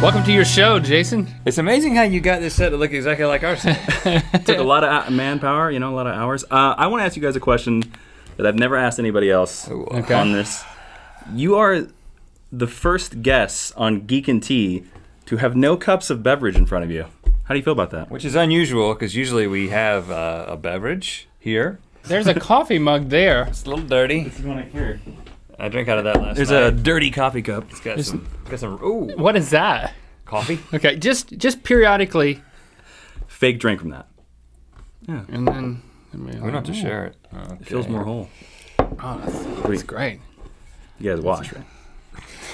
Welcome to your show, Jason. It's amazing how you got this set to look exactly like ours. Took a lot of manpower, you know, a lot of hours. I want to ask you guys a question that I've never asked anybody else on this. You are the first guest on Geek and Tea to have no cups of beverage in front of you. How do you feel about that? Which is unusual, because usually we have a beverage here. There's a coffee mug there. It's a little dirty. This is one right here. I drank out of that last night. There's a dirty coffee cup. It's got some, ooh. What is that? Coffee? Okay, just periodically. Fake drink from that. Yeah. And then we don't have to share it. Okay. It feels more whole. Oh, that's great. You guys wash, right?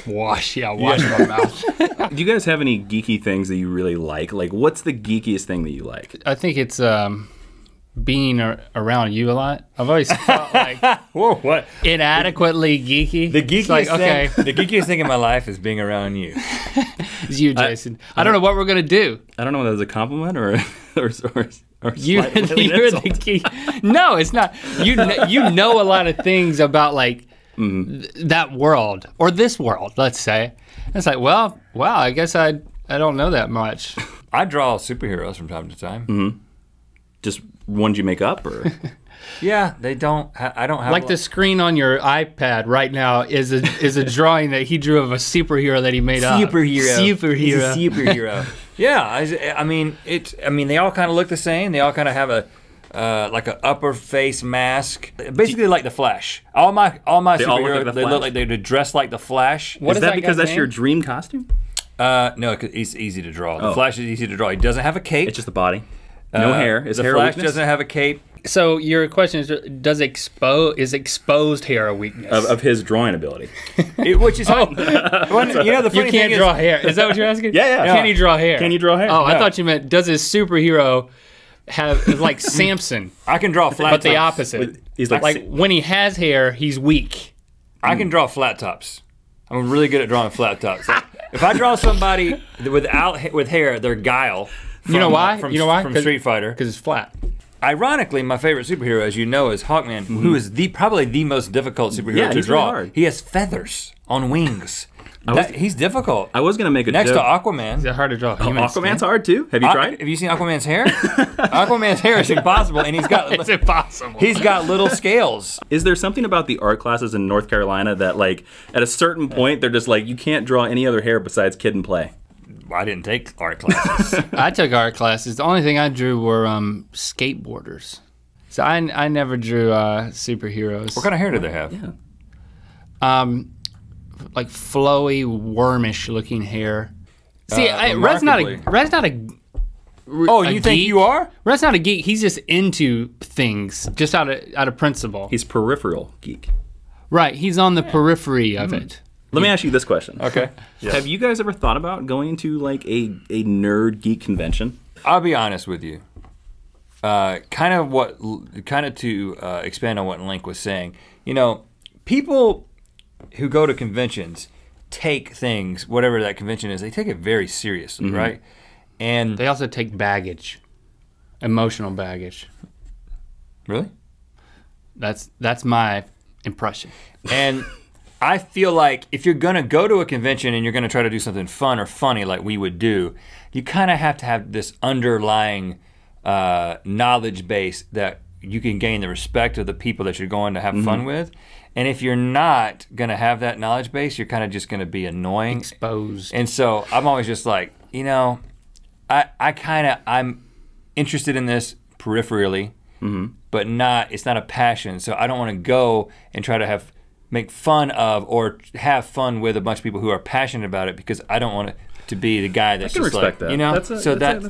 Wash my mouth. Do you guys have any geeky things that you really like? Like, what's the geekiest thing that you like? I think it's being around you a lot. I've always felt like whoa, what? Inadequately geeky. The geekiest thing in my life is being around you. It's you, Jason. I don't know what we're gonna do. I don't know whether it's a compliment or you're the geek. No, it's not. You know a lot of things about like that world or this world. Let's say. It's like, well, wow. I guess I don't know that much. I draw superheroes from time to time. Mm-hmm. Just ones you make up, or? Yeah, they don't. I don't have like the screen on your iPad right now is a drawing that he drew of a superhero that he made up. He's a superhero. Yeah, I mean they all kind of look the same. They all kind of have a like an upper face mask, basically like the Flash. All my superheroes, they look like they're dressed like the Flash. Is that because that's your dream costume? No, it's easy to draw. The Flash is easy to draw. He doesn't have a cape. It's just the body. No hair. The Flash doesn't have a cape. So your question is, is exposed hair a weakness? Of his drawing ability. Which is the funny you can't draw hair. Is that what you're asking? Yeah. Can he draw hair? Can you draw hair? Oh, no. I thought you meant, does his superhero have, like Samson? I can draw flat tops. But the opposite. He's like when he has hair, he's weak. I can draw flat tops. I'm really good at drawing flat tops. If I draw somebody with hair, they're Guile. You know why? From Street Fighter. Because it's flat. Ironically, my favorite superhero, as you know, is Hawkman, who is probably the most difficult superhero to draw. Really hard. He has feathers on wings. He's difficult. I was gonna make a next joke. to Aquaman. Is it hard to draw? Aquaman's hard too. Have you tried? Have you seen Aquaman's hair? Aquaman's hair is impossible, and it's impossible. He's got little scales. Is there something about the art classes in North Carolina that, like, at a certain point, they're just like, you can't draw any other hair besides Kid and Play? I didn't take art classes. I took art classes. The only thing I drew were skateboarders. So I never drew superheroes. What kind of hair do they have? Yeah. Like flowy, wormish looking hair. See, Rhett's not a Oh, you think you are? Rhett's not a geek. He's just into things, just out of principle. He's peripheral geek. Right. He's on the periphery of it. Let me ask you this question. Okay. Yes. Have you guys ever thought about going to like a nerd geek convention? I'll be honest with you. Kind of to expand on what Link was saying. You know, people who go to conventions take things, whatever that convention is, they take it very seriously, right? And they also take baggage, emotional baggage. Really? That's my impression. And I feel like if you're gonna go to a convention and you're gonna try to do something fun or funny like we would do, you kind of have to have this underlying knowledge base that you can gain the respect of the people that you're going to have fun with. And if you're not gonna have that knowledge base, you're kind of just gonna be annoying. Exposed. And so I'm always just like, you know, I'm interested in this peripherally, but it's not a passion. So I don't wanna go and try to make fun of or have fun with a bunch of people who are passionate about it, because I don't want to be the guy that's just like, that. You know? That's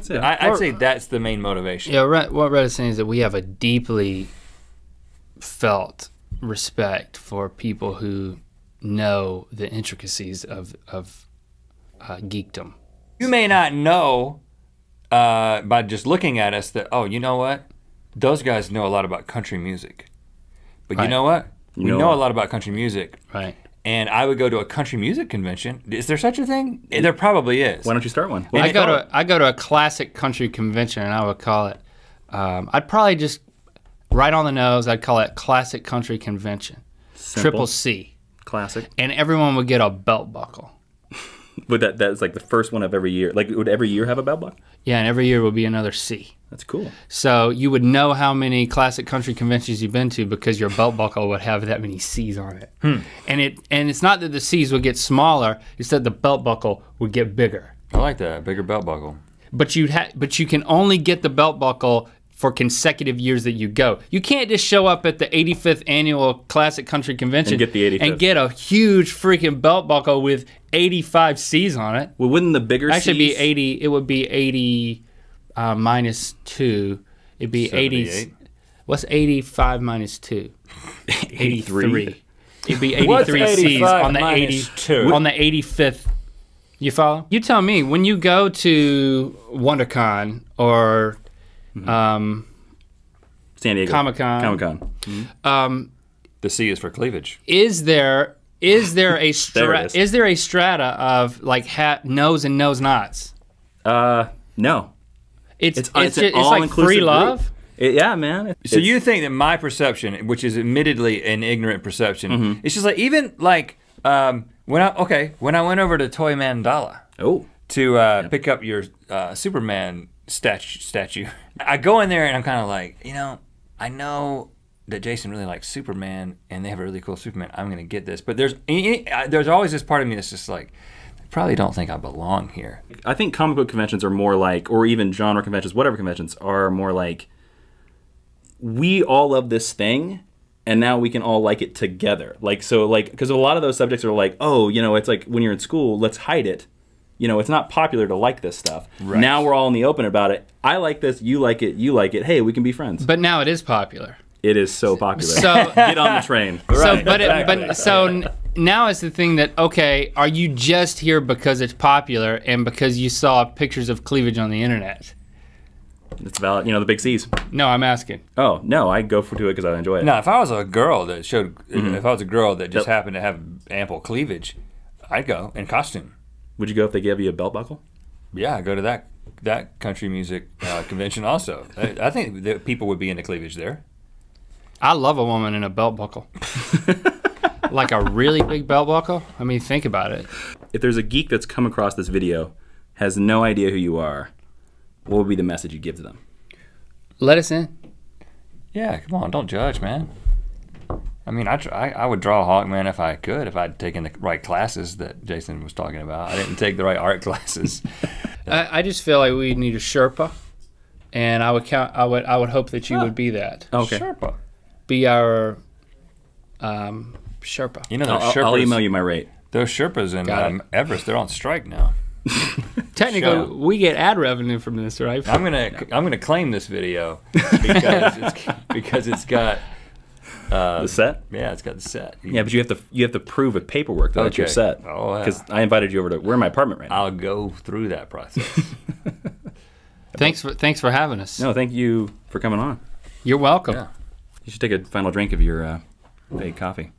it. I'd say that's the main motivation. Yeah, what Rhett is saying is that we have a deeply felt respect for people who know the intricacies of geekdom. You may not know by just looking at us that, oh, you know what? Those guys know a lot about country music. But you know what? We know a lot about country music. Right. And I would go to a country music convention. Is there such a thing? There probably is. Why don't you start one? I go to a classic country convention, and I would call it, I'd probably just, right on the nose, I'd call it Classic Country Convention. Simple. CCC. Classic. And everyone would get a belt buckle. Would that's like the first one of every year? Like, would every year have a belt buckle? Yeah, and every year will be another C. That's cool. So you would know how many classic country conventions you've been to because your belt buckle would have that many C's on it. And it's not that the C's would get smaller; it's that the belt buckle would get bigger. I like that, bigger belt buckle. But you can only get the belt buckle for consecutive years that you go. You can't just show up at the 85th annual Classic Country Convention and get the 85th and get a huge freaking belt buckle with 85 C's on it. Well, wouldn't the bigger actually C's... be 80? It would be 80 minus 2. It'd be 80. What's 85 minus 2? 83. It'd be 83 C's on the 82 on the 85th. You follow? You tell me, when you go to WonderCon or San Diego Comic-Con. The C is for cleavage. Is there a strata of like nose and nose knots? No. It's an like free love. Yeah, man. So you think that my perception, which is admittedly an ignorant perception, it's just like even like when I went over to Toy Mandala to pick up your Superman statue. I go in there and I'm kind of like, I know that Jason really likes Superman and they have a really cool Superman. I'm gonna get this, but there's always this part of me that's just like, I probably don't think I belong here. I think comic book conventions are more like, or even genre conventions, whatever conventions are more like, we all love this thing and now we can all like it together. Like, so like, because a lot of those subjects are like, oh, it's like when you're in school, let's hide it. It's not popular to like this stuff. Right. Now we're all in the open about it. I like this, you like it, you like it. Hey, we can be friends. But now it is popular. It is so popular. So get on the train. Now it's the thing that, okay, are you just here because it's popular and because you saw pictures of cleavage on the internet? It's valid, the big C's. No, I'm asking. Oh, no, I go to it because I enjoy it. No, if I was a girl that showed, if I was a girl that just happened to have ample cleavage, I'd go in costume. Would you go if they gave you a belt buckle? Yeah, I'd go to that country music convention also. I think that people would be into cleavage there. I love a woman in a belt buckle. Like a really big belt buckle? I mean, think about it. If there's a geek that's come across this video, has no idea who you are, what would be the message you give to them? Let us in. Yeah, come on, don't judge, man. I mean, I would draw Hawkman if I could, if I'd taken the right classes that Jason was talking about. I didn't take the right art classes. I just feel like we need a Sherpa, and I would hope that you would be that. Okay. Sherpa. Be our Sherpa. I'll email you my rate. Those Sherpas in Everest, they're on strike now. Technically, we get ad revenue from this, right? I'm gonna claim this video because it's got the set. Yeah, it's got the set. Yeah, but you have to prove with paperwork that it's your set. Oh, because I invited you over to. We're in my apartment right now. I'll go through that process. Thanks for having us. No, thank you for coming on. You're welcome. Yeah. You should take a final drink of your fake coffee.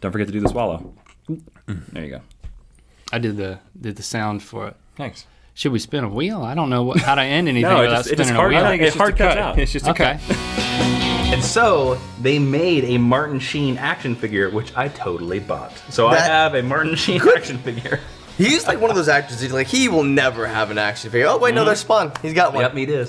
Don't forget to do the swallow. There you go. I did the sound for it. Thanks. Should we spin a wheel? I don't know how to end anything no, without spinning a wheel. I think it's hard cuts out. It's just a cut. And so they made a Martin Sheen action figure, which I totally bought. So I have a Martin Sheen action figure. He's like one of those actors. He will never have an action figure. Oh wait, no, there's Spawn. He's got one. Yep, he does.